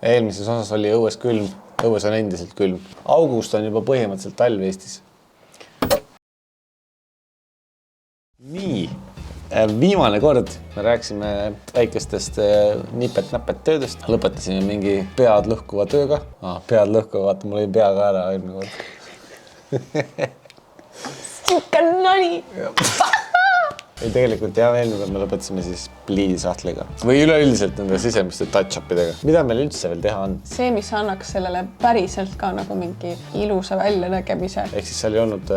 Eelmises osas oli õues külm, õues on endiselt külm. August on juba põhimõtteliselt talv Eestis. Nii, viimane kord me rääksime väikestest nipet-näpet töödest. Lõpetasime mingi pead lõhkuva tööga. Pead lõhkuva, vaata, mul oli pea ka ära eelmine kord. Siuke nani! Ei, tegelikult eelmine kord me lõpetasime siis pliidisahtliga. Või üleüldiselt nende sisemiste touch-upidega. Mida meil üldse veel teha on? See, mis annaks sellele päriselt ka nagu mingi ilusa väljanägemise. Ehk siis seal ei olnud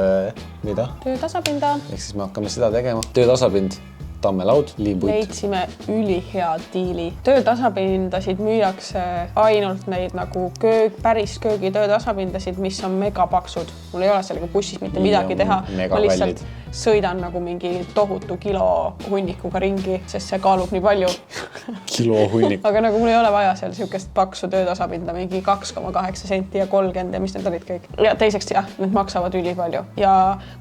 mida? Töötasapinda. Ehk siis me hakkame seda tegema. Töötasapind, tammelaud, liimpuit. Leidsime ülihea diili. Töötasapindasid müüakse ainult neid nagu päris köögi töötasapindasid, mis on megapaksud. Mul ei ole sellega bussis mitte midagi teha. Ma lihtsalt sõidan nagu mingi tohutu kilo hunnikuga ringi, sest see kaalub nii palju. Kilo hunnik. Aga nagu mul ei ole vaja seal siukest paksu töötasapinda, mingi 2,8 senti ja 30 ja mis need olid kõik. Ja teiseks jah, need maksavad üli palju. Ja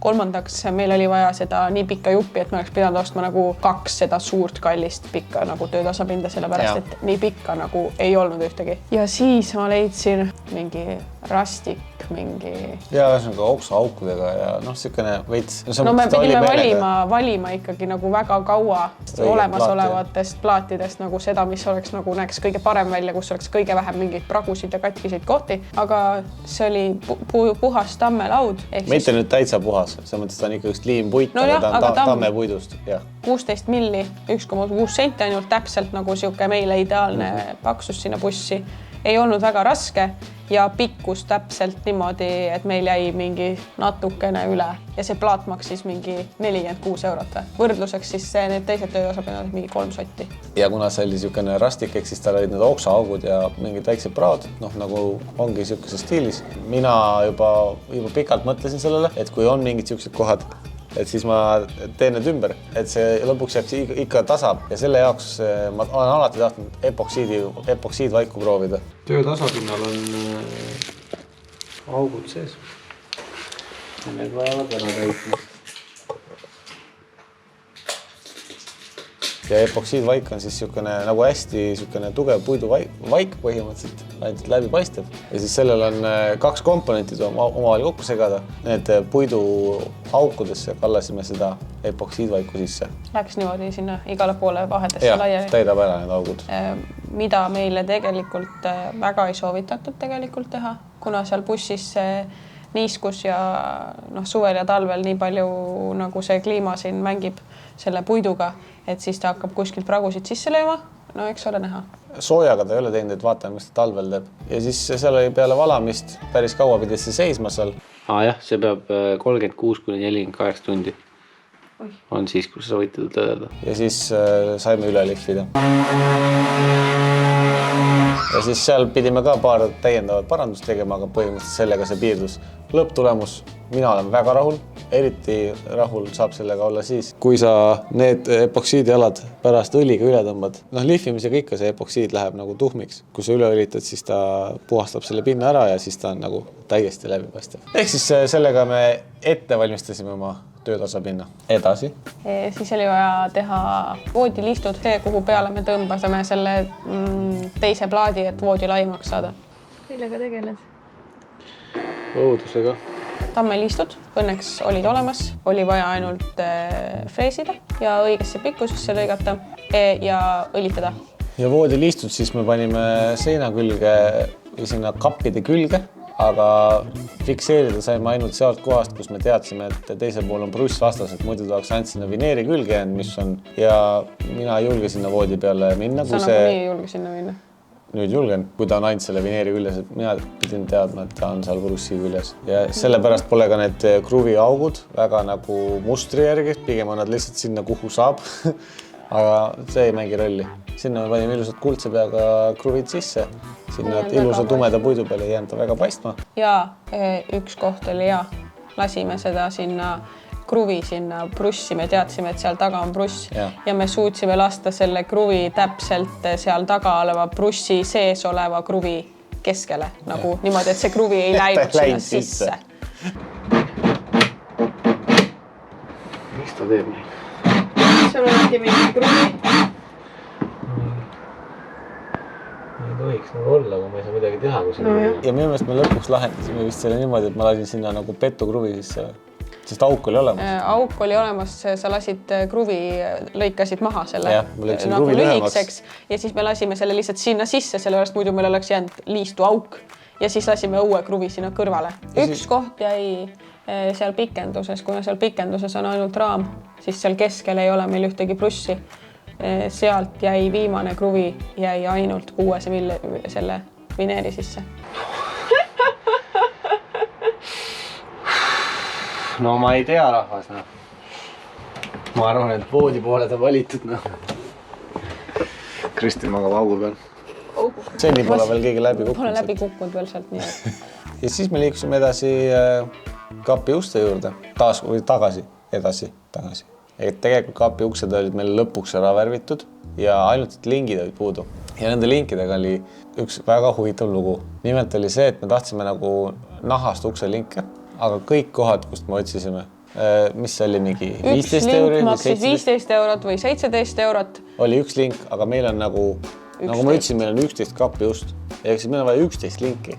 kolmandaks meil oli vaja seda nii pikka juppi, et me oleks pidanud ostma nagu 2 seda suurt kallist pikka nagu töötasapinda, sellepärast et nii pikka nagu ei olnud ühtegi. Ja siis ma leidsin mingi rastik, mingi... Ja ühesõnaga oksahaukudega ja siukene veits... No me pidime valima ikkagi nagu väga kaua olemasolevatest plaatidest nagu seda, mis oleks nagu näeks kõige parem välja, kus oleks kõige vähem mingeid pragusid ja katkiseid kohti. Aga see oli puhas tammelaud. Mitte nüüd täitsa puhas, sa mõttes ta on ikka üks liimpuit, aga tammepuidust. 16 milli, 1,6 senti ainult täpselt nagu siuke meile ideaalne paksus sinna bussi. Ei olnud väga raske ja pikkus täpselt niimoodi, et meil jäi mingi natukene üle. Ja see plaat maksis mingi 46 €. Võrdluseks siis need teised töötasapinad mingi 3 sotti. Ja kuna see oli siukene rastik, ehk siis tal olid need oksahaugud ja mingid väiksed praod, nagu ongi siukeses stiilis. Mina juba pikalt mõtlesin sellele, et kui on mingid siuksed kohad, et siis ma teen need ümber, et see lõpuks jääks ikka tasab ja selle jaoks ma olen alati tahtnud epoksiidvaiku proovida. Töötasapinnal on augud sees ja need vajavad ära täitma. Ja epoksiidvaik on siis siukene nagu hästi siukene tugev puiduvaik põhimõtteliselt, ainult läbi paistev. Ja siis sellel on 2 komponenti omavahel kokku segada. Need puidu aukudesse kallasime seda epoksiidvaiku sisse. Läks niimoodi sinna igale poole vahetesse laiali. Ja, täidab ära need augud. Mida meile tegelikult väga ei soovitatud tegelikult teha, kuna seal bussis niiskus ja suvel ja talvel nii palju nagu see kliima siin mängib selle puiduga, et siis ta hakkab kuskilt pragusid sisse lööma. No eks ole näha. Soojaga ta ei ole teinud, et vaatame, mis ta talvel teeb. Ja siis seal oli peale valamist päris kaua pidis see seisma seal. Jah, see peab 36–48 tundi. On siis, kus sa võite tõdeda. Ja siis saime üle lihvida. Ja siis seal pidime ka paar täiendavat parandust tegema, aga põhimõtteliselt sellega see piirdus. Lõpptulemus, mina olen väga rahul. Eriti rahul saab sellega olla siis, kui sa need epoksiidialad pärast õliga üle tõmbad. Lihvimisega ikka see epoksiid läheb nagu tuhmiks. Kui sa üle õlitad, siis ta puhastab selle pinna ära ja siis ta on nagu täiesti läbipaistev. Ehk siis sellega me ette valmistasime oma töötasapinna. Edasi. Siis oli vaja teha voodilistud, kuhu peale me tõmbasime selle teise plaadi, et voodi laimaks saada. Millega tegeled? Õudusega. Tammelistud õnneks olid olemas, oli vaja ainult freesida ja õigesse pikkusesse lõigata ja õlitada. Ja voodilistud siis me panime seina külge või sinna kappide külge, aga fikseerida saime ainult sealt kohast, kus me teadsime, et teisel pool on bruss vastas, et muidu tahaks ainult sinna vineeri külge jäänud, mis on ja mina ei julge sinna voodi peale minna. Sa nagu nii ei julge sinna minna? Nüüd julgen, kui ta on ainult selle vineeri küljes, et mina pidin teadma, et ta on seal brussi küljes. Ja sellepärast pole ka need kruviaugud väga nagu mustri järgi, pigem on nad lihtsalt sinna, kuhu saab. Aga see ei mängi rolli. Sinna me panime ilusad kuldse peaga kruvid sisse. Sinna ilusa tumeda puidu peale ei jäänud ta väga paistma. Ja üks koht oli hea. Lasime seda sinna kruvi sinna brussi, me teadsime, et seal taga on bruss ja me suutsime lasta selle kruvi täpselt seal taga oleva brussi sees oleva kruvi keskele, nagu niimoodi, et see kruvi ei läinud sinna sisse. Mis ta teeb nii? Seal ongi mingi kruvi. Ei tohiks võiks nagu olla, kui ma ei saa midagi teha, kui siin ja minu meelest me lõpuks lahendasime vist selle niimoodi, et ma lasin sinna nagu pettukruvi sisse, sest auk oli olemas. Auk oli olemas, sa lasid kruvi, lõikasid maha selle nagu lühikseks ja siis me lasime selle lihtsalt sinna sisse, sellepärast muidu meil oleks jäänud liistu auk ja siis lasime uue kruvi sinna kõrvale. Üks koht jäi seal pikenduses, kuna seal pikenduses on ainult raam, siis seal keskel ei ole meil ühtegi plussi. Sealt jäi viimane kruvi, jäi ainult 6 selle vineeri sisse. No ma ei tea, rahvas. No. Ma arvan, et voodi pooled on valitud. No. Kristin magab augu peal. Senni pole veel keegi läbi kukkunud. Pole läbi kukkunud veel sealt nii. Ja siis me liikusime edasi kapi uste juurde. Taas või tagasi. Et tegelikult kapi uksed olid meil lõpuks ära värvitud ja ainult lingid olid puudu. Ja nende linkidega oli üks väga huvitav lugu. Nimelt oli see, et me tahtsime nagu nahast ukse linke, aga kõik kohad, kust me otsisime, mis oli mingi 15 €. Üks link maksis 15 € või 17 €. Oli üks link, aga meil on nagu ma ütlesin, meil on 11 kapi ust. Ja meil on vaja 11 linki.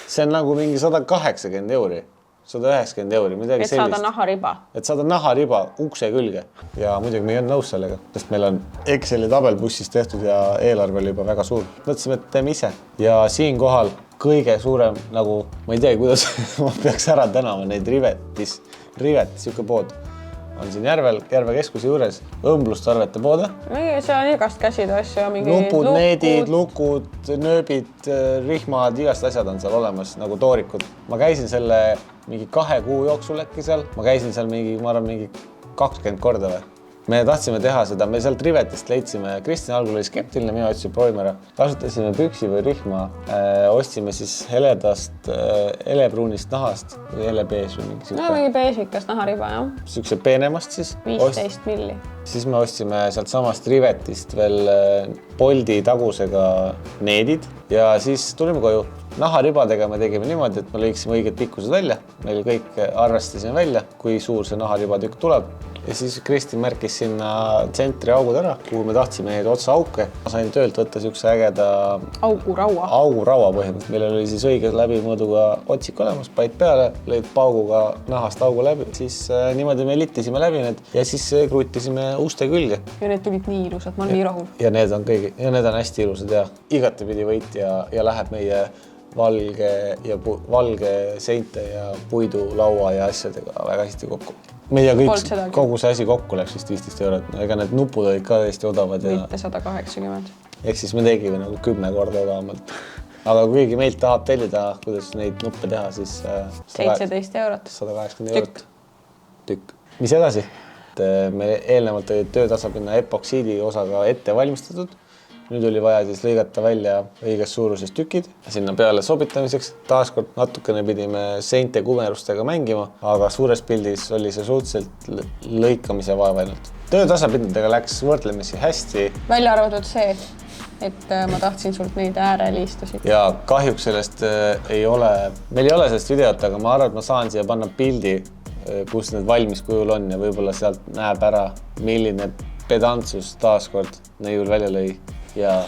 See on nagu mingi 180 €. 190 €, midagi sellist. Et saada nahariba. Et saada nahariba ukse külge. Ja muidugi me ei olnud nõus sellega, sest meil on Exceli tabel bussis tehtud ja eelarve oli juba väga suur. Mõtlesime, et teeme ise. Ja siin kohal kõige suurem, nagu ma ei tea, kuidas ma peaks ära tänama neid Rivetis, siuke pood. On siin järve keskuse juures õmblustarvete poode. See on igast käside asju. Nupud, needid, lukud, nööbid, rihmad, igast asjad on seal olemas, nagu toorikud. Ma käisin selle mingi 2 kuu jooksul äkki seal. Ma käisin seal ma arvan, mingi 20 korda või. Me tahtsime teha seda, me sealt Rivetist leidsime, Kristin algul oli skeptiline, mina ütlesin proovime ära. Kasutasime püksi või rihma, ostsime siis heledast, helepruunist nahast või helebees või mingi siuke. No mingi beesikast nahariba, jah. Siukse peenemast siis. 15 milli. Siis me ostsime sealt samast Rivetist veel Boldi tagusega needid ja siis tulime koju. Naharibadega me tegime niimoodi, et me lõiksime õiged pikkused välja. Meil kõik arvestasime välja, kui suur see naharibadükk tuleb. Ja siis Kristin märkis sinna tsentri augud ära, kuhu me tahtsime neid otsa auke. Ma sain töölt võtta siukse ägeda auguraua põhimõtteliselt. Meil oli siis õige läbimõõduga otsik olemas, paid peale, lõid pauguga nahast augu läbi. Siis niimoodi me littisime läbi need ja siis kruttisime uste külge. Ja need tulid nii ilusad, ma olen nii rahul. Ja need on hästi ilusad ja igatepidi võit ja läheb meie valge seinte ja puidu laua ja asjadega väga hästi kokku. Meie kogu see asi kokku läks vist 15 €. Ega need nupud olid ka täiesti odavad. Mitte 180. Ehk siis me tegime nagu 10 korda odavamalt. Aga kui keegi meilt tahab tellida, kuidas neid nuppe teha, siis 17 €. 180 € tükk. Mis edasi? Me eelnevalt olid töötasapinna epoksiidi osaga ette valmistatud. Nüüd oli vaja siis lõigata välja õiges suuruses tükid sinna peale sobitamiseks. Taaskord natukene pidime seinte kumerustega mängima, aga suures pildis oli see suhteliselt lõikamise vaeva ainult. Töötasapindadega läks võrdlemisi hästi. Välja arvatud see, et ma tahtsin sult neid ääreliistusid. Ja kahjuks sellest ei ole, meil ei ole sellest videot, aga ma arvan, et ma saan siia panna pildi, kus need valmis kujul on ja võib-olla sealt näeb ära, milline pedantsus taaskord neiul välja lõi. Ja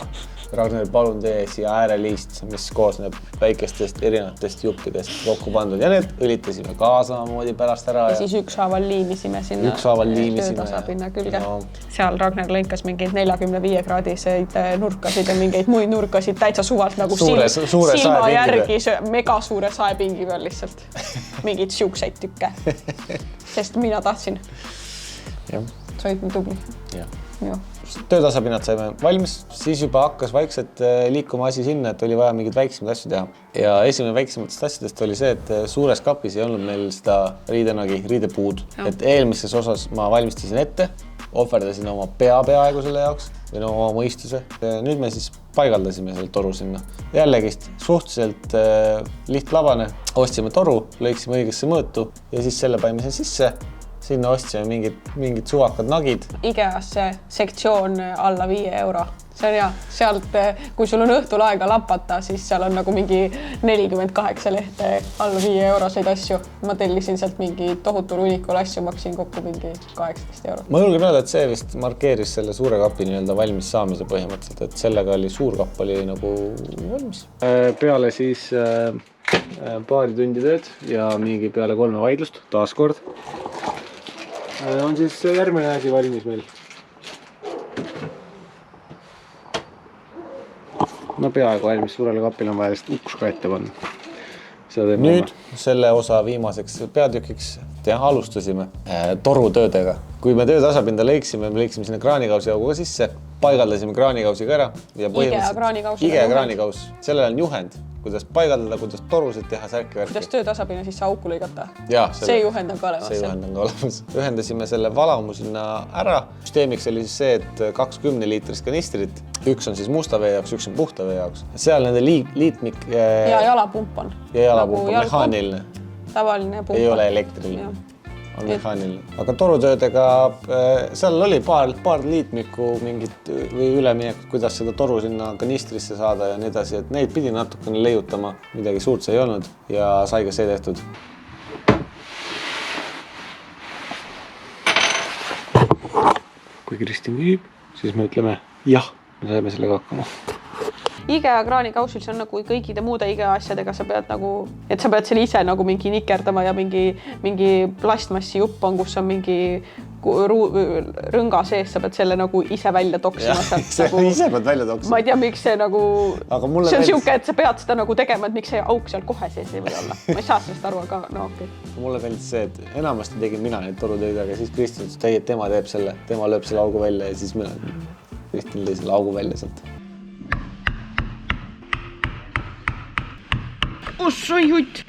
Ragnar, palun tee siia ääreliist, mis koosneb väikestest erinevatest juppidest kokku pandud ja need õlitasime ka samamoodi pärast ära. Ja siis ükshaaval liimisime sinna töötasapinna külge. No. Seal Ragnar lõikas mingeid 45 kraadiseid nurkasid ja mingeid muid nurkasid täitsa suvalt nagu silma järgi mega suure saepingi peal lihtsalt. Mingeid siukseid tükke. Sest mina tahtsin. Ja. Sa olid nii tubli. Ja. Töötasapinnad saime valmis, siis juba hakkas vaikselt liikuma asi sinna, et oli vaja mingeid väiksemaid asju teha. Ja esimene väiksematest asjadest oli see, et suures kapis ei olnud meil seda riidepuud. Et eelmises osas ma valmistasin ette, ohverdasin oma peaaegu selle jaoks või oma mõistuse. Nüüd me siis paigaldasime selle toru sinna. Jällegist suhteliselt lihtlabane, ostsime toru, lõiksime õigesse mõõtu ja siis selle paime sisse. Sinna ostsime mingid suvakad nagid. Ikeasse sektsioon alla 5 €. see on hea. Sealt, kui sul on õhtul aega lapata, siis seal on nagu mingi 48 lehte alla 5 euroseid asju. Ma tellisin sealt mingi tohutul unikul asju, maksin kokku mingi 18 eurot. Ma julgen öelda, et see vist markeeris selle suure kapi nii-öelda valmis saamise põhimõtteliselt, et sellega oli suur kapp oli nagu valmis. Peale siis paari tundi tööd ja mingi peale 3 vaidlust, taaskord, on siis järgmine asi valmis meil. No peaaegu valmis, suurele kapile on vaja lihtsalt uks ka ette panna. Nüüd selle osa viimaseks peatükiks alustasime torutöödega. Kui me töötasapinda lõiksime, me lõiksime sinna kraanikausi auguga sisse, paigaldasime kraanikausiga ära. IKEA kraanikaus. Sellel on juhend, kuidas paigaldada, kuidas torusid teha, särki värki. Kuidas töötasapinna sisse auku lõigata. See juhend on ka olemas. See juhend on ka olemas. Ühendasime selle valamu sinna ära. Süsteemiks oli siis see, et 20 liitrist kanistrit. Üks on siis musta vee jaoks, üks on puhta vee jaoks. Seal nende liitmik... Ja jalapump on. Ja jalapump on mehaaniline. Tavaline pump. Ei ole elektriline. On mehaaniline. Aga torutöödega seal oli paar liitmikku mingit või üleminekut, kuidas seda toru sinna kanistrisse saada ja nii edasi, et neid pidi natukene leiutama. Midagi suurt see ei olnud ja sai ka see tehtud. Kui Kristin küsib, siis me ütleme jah, me saime sellega hakkama. IKEA kraanikausil see on nagu kõigide muude IKEA asjadega, sa pead nagu, et sa pead selle ise nagu mingi nikerdama ja mingi plastmassi jupp on, kus on mingi rõnga sees, sa pead selle nagu ise välja toksima. Nagu, ise pead välja toksima. Ma ei tea, miks see nagu, see on siuke, et sa pead seda nagu tegema, et miks see auk seal kohe sees ei või olla. Ma ei saa sellest aru, aga no okei. Mulle meeldis see, et enamasti tegin mina neid torutöid, aga siis Kristin ütles, et tema teeb selle, tema lööb selle augu välja ja siis mina Kristin lõi selle augu välja sealt. Ossoi hutt!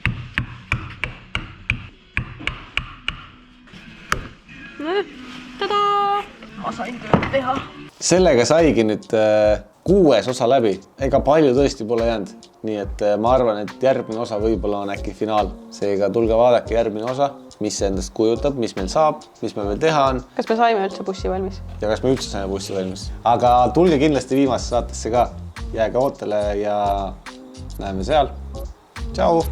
Tadaa! Ma sain tööd teha. Sellega saigi nüüd 6. osa läbi. Ega palju tõesti pole jäänud. Nii et ma arvan, et järgmine osa võib-olla on äkki finaal. Seega tulge vaadake järgmine osa, mis see endast kujutab, mis meil saab, mis meil veel teha on. Kas me saime üldse bussi valmis? Ja kas me üldse saime bussi valmis. Aga tulge kindlasti viimasse saatesse ka. Jääge ootele ja näeme seal. Ciao!